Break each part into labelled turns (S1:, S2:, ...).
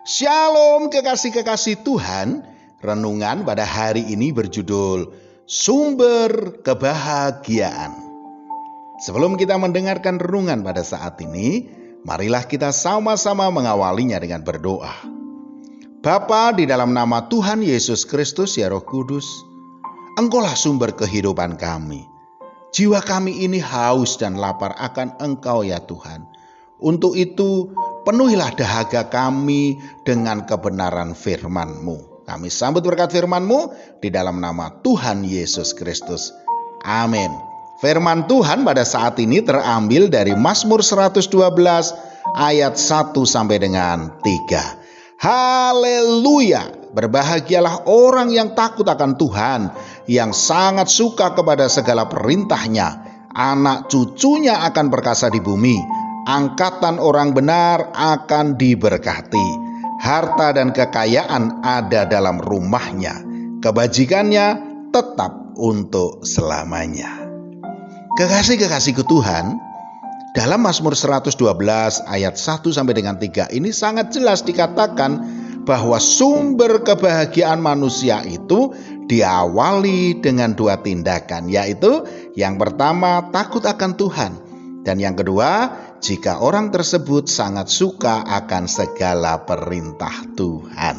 S1: Shalom kekasih-kekasih Tuhan. Renungan pada hari ini berjudul Sumber Kebahagiaan. Sebelum kita mendengarkan renungan pada saat ini, marilah kita sama-sama mengawalinya dengan berdoa. Bapa, di dalam nama Tuhan Yesus Kristus ya Roh Kudus, Engkaulah sumber kehidupan kami. Jiwa kami ini haus dan lapar akan Engkau ya Tuhan. Untuk itu, penuhilah dahaga kami dengan kebenaran firman-Mu. Kami sambut berkat firman-Mu di dalam nama Tuhan Yesus Kristus. Amin. Firman Tuhan pada saat ini terambil dari Mazmur 112 ayat 1 sampai dengan 3. Haleluya! Berbahagialah orang yang takut akan Tuhan, yang sangat suka kepada segala perintah-Nya. Anak cucunya akan perkasa di bumi. Angkatan orang benar akan diberkati. Harta dan kekayaan ada dalam rumahnya. Kebajikannya tetap untuk selamanya. Kekasih-kekasihku Tuhan, dalam Mazmur 112 ayat 1 sampai dengan 3 ini sangat jelas dikatakan bahwa sumber kebahagiaan manusia itu diawali dengan dua tindakan, yaitu yang pertama takut akan Tuhan, dan yang kedua, jika orang tersebut sangat suka akan segala perintah Tuhan.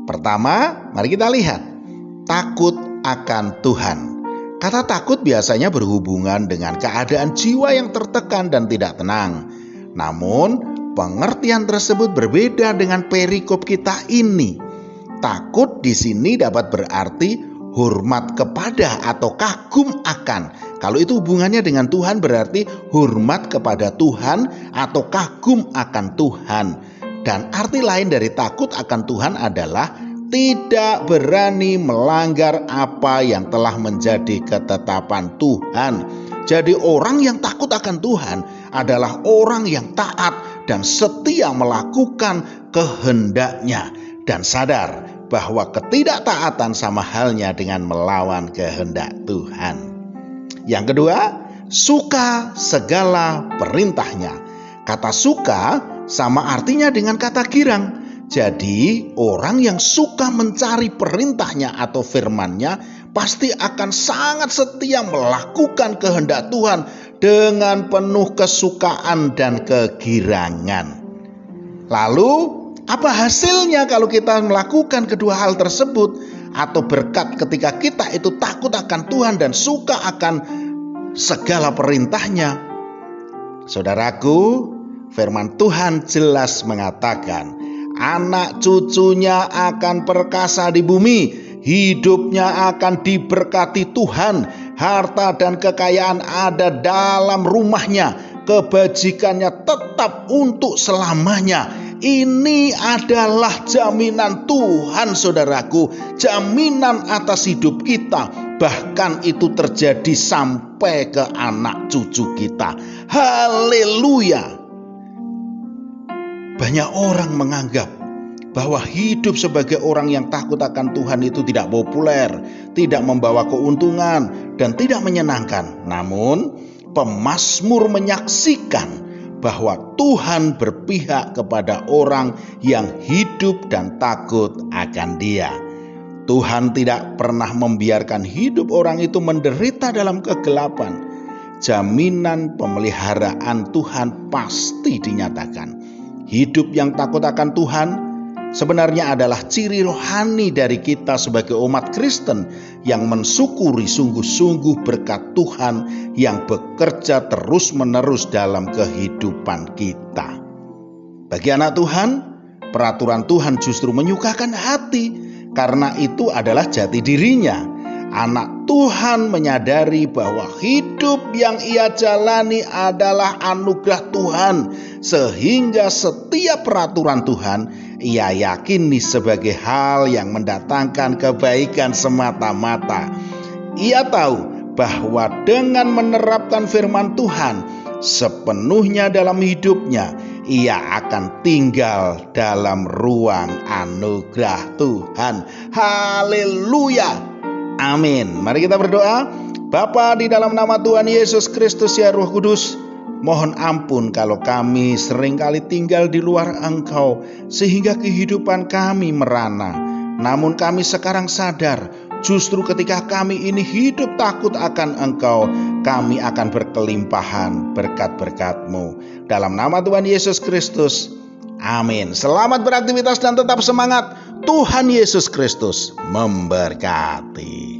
S1: Pertama, mari kita lihat. Takut akan Tuhan. Kata takut biasanya berhubungan dengan keadaan jiwa yang tertekan dan tidak tenang. Namun, pengertian tersebut berbeda dengan perikop kita ini. Takut di sini dapat berarti hormat kepada atau kagum akan. Kalau itu hubungannya dengan Tuhan berarti hormat kepada Tuhan atau kagum akan Tuhan. Dan arti lain dari takut akan Tuhan adalah tidak berani melanggar apa yang telah menjadi ketetapan Tuhan. Jadi orang yang takut akan Tuhan adalah orang yang taat dan setia melakukan kehendaknya dan sadar bahwa ketidaktaatan sama halnya dengan melawan kehendak Tuhan. Yang kedua, suka segala perintah-Nya. Kata suka sama artinya dengan kata girang. Jadi orang yang suka mencari perintah-Nya atau firman-Nya pasti akan sangat setia melakukan kehendak Tuhan dengan penuh kesukaan dan kegirangan. Lalu apa hasilnya kalau kita melakukan kedua hal tersebut? Atau berkat ketika kita itu takut akan Tuhan dan suka akan segala perintah-Nya? Saudaraku, firman Tuhan jelas mengatakan, anak cucunya akan perkasa di bumi, hidupnya akan diberkati Tuhan, harta dan kekayaan ada dalam rumahnya, kebajikannya tetap untuk selamanya. Ini adalah jaminan Tuhan, saudaraku, jaminan atas hidup kita. Bahkan itu terjadi sampai ke anak cucu kita. Haleluya. Banyak orang menganggap bahwa hidup sebagai orang yang takut akan Tuhan itu tidak populer, tidak membawa keuntungan, dan tidak menyenangkan. Namun, pemazmur menyaksikan bahwa Tuhan berpihak kepada orang yang hidup dan takut akan Dia. Tuhan tidak pernah membiarkan hidup orang itu menderita dalam kegelapan. Jaminan pemeliharaan Tuhan pasti dinyatakan. Hidup yang takut akan Tuhan sebenarnya adalah ciri rohani dari kita sebagai umat Kristen yang mensyukuri sungguh-sungguh berkat Tuhan yang bekerja terus-menerus dalam kehidupan kita. Bagi anak Tuhan, peraturan Tuhan justru menyukakan hati, karena itu adalah jati dirinya. Anak Tuhan menyadari bahwa hidup yang ia jalani adalah anugerah Tuhan, sehingga setiap peraturan Tuhan ia yakini sebagai hal yang mendatangkan kebaikan semata-mata. Ia tahu bahwa dengan menerapkan firman Tuhan sepenuhnya dalam hidupnya, ia akan tinggal dalam ruang anugerah Tuhan. Haleluya. Amin. Mari kita berdoa. Bapa, di dalam nama Tuhan Yesus Kristus ya Roh Kudus, Mohon ampun kalau kami seringkali tinggal di luar Engkau sehingga kehidupan kami merana. Namun kami sekarang sadar, justru ketika kami ini hidup takut akan Engkau, kami akan berkelimpahan berkat-berkat-Mu. Dalam nama Tuhan Yesus Kristus, amin. Selamat beraktivitas dan tetap semangat. Tuhan Yesus Kristus memberkati.